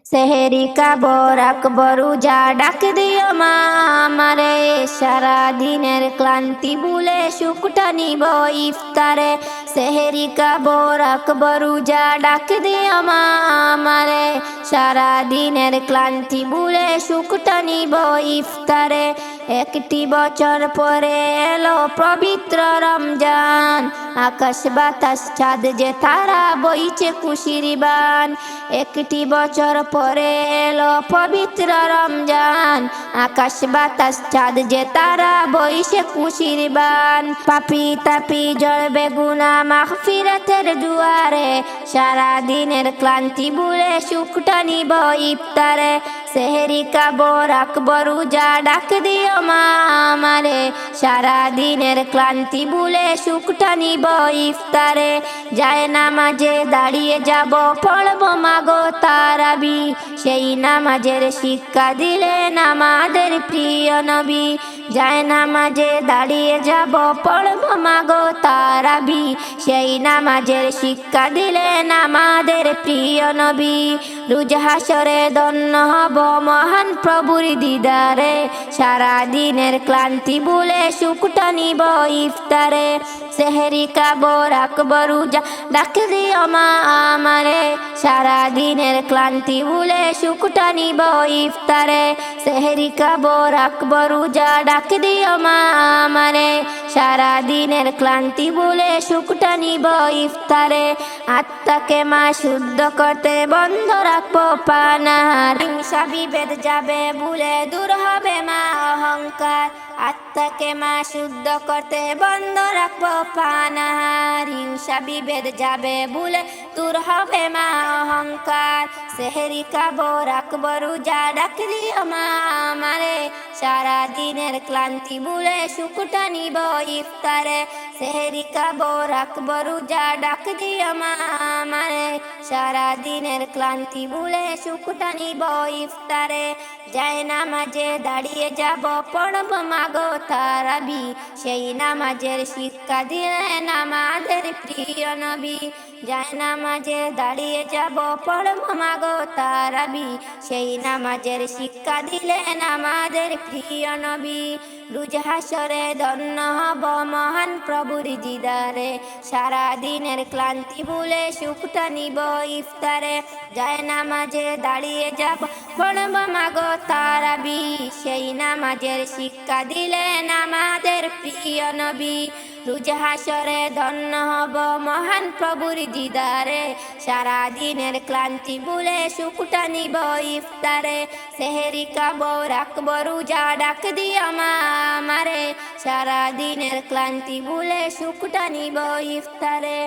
সেহেরি খাবো রাখবো রোজা ডাক দিও মা আমারে, সারা দিনের ক্লান্তি ভুলে সুখটা নিব ইফতারে। সেহেরি খাবো রাখবো রোজা ডাক দিও মা আমারে, সারা দিনের ক্লান্তি ভুলে সুখটা নিব ইফতারে। একটি বছর পরে এলো পবিত্র রমজান, আকাশ বাতাস চাঁদ যে তারা বইছে খুশির বান। একটি বছর পরে এলো পবিত্র রমজান, আকাশ বাতাস চাঁদ যে তারা বইছে খুশির বান। পাপি তাপি জ্বলবে গুনাহ মাগফিরাতের দুয়ারে, সারা দিনের ক্লান্তি ভুলে সুখটা নিব ইফতারে। সেহেরি খাবো রাখবো রোজা ডাক দিও মা আমারে, সারা দিনের ক্লান্তি ভুলে সুখটা নিব ইফতারে। যায় নামাজে দাঁড়িয়ে যাব পড়বো মাগো তারাবি, সেই নামাজের শিক্ষা দিলেন আমাদের প্রিয় নবী। যায় নামাজে দাঁড়িয়ে যাব পড়বো মাগো তারাবি, সেই নামাজের শিক্ষা দিলেন আমাদের প্রিয় নবী। রোজ হাসরে ধন্য হব মহান প্রভুর দিদারে, সারা দিনের ক্লান্তি ভুলে সুখটা নিব ইফতারে। সেহেরি খাবো রাখবো রোজা ডাক দিও মা আমারে, সারা দিনের ক্লান্তি ভুলে সুখটা নিব ইফতারে। সেহেরি খাবো রাখবো রোজা ডাক দিও মা আমারে, সারা দিনের ক্লান্তি ভুলে সুখটা নিব ইফতারে। আত্মাকে মা শুদ্ধ করতে বন্ধ রাখবো পানাহার, হিংসা বিভেদ যাবে ভুলে দূর হবে মা অহংকার। আত্মাকে মা শুদ্ধ করতে বন্ধ রাখবো পানাহার, হিংসা বিভেদ যাবে ভুলে দূর হবে মা অহংকার। সেহেরি খাবো রাখবো রোজা ডাক দিও মা আমারে, সারা দিনের ক্লান্তি ভুলে সুখটা নিব ইফতারে। সেহেরি খাবো রাখবো রোজা ডাক দিও মা আমারে, সারা দিনের ক্লান্তি ভুলে সুখটা নিব ইফতারে। যায় নামাজে দাঁড়িয়ে যাব পড়বো মাগো তারাবি, সেই নামাজের শিক্ষা দিলেন আমাদের প্রিয় নবী। যায় নামাজে দাঁড়িয়ে যাব পড়বো মাগো তারাবি, সেই নামাজের শিক্ষা দিলেন আমাদের প্রিয় নবী। রোজ হাসরে ধন্য হব মহান প্রভুর দিদারে, সারা দিনের ক্লান্তি ভুলে সুখটা নিব ইফতারে। যায় নামাজে দাঁড়িয়ে যাব পড়বো মাগো তারাবি, সেই নামাজের শিক্ষা দিলেন আমাদের প্রিয় নবী। রোজ হাসরে ধন্য হব মহান প্রভুর দিদারে, সারা দিনের ক্লান্তি ভুলে সুখটা নিব ইফতারে। সেহেরি খাবো রাখবো রোজা ডাক দিও মা আমারে, সারা দিনের ক্লান্তি ভুলে সুখটা নিব ইফতারে।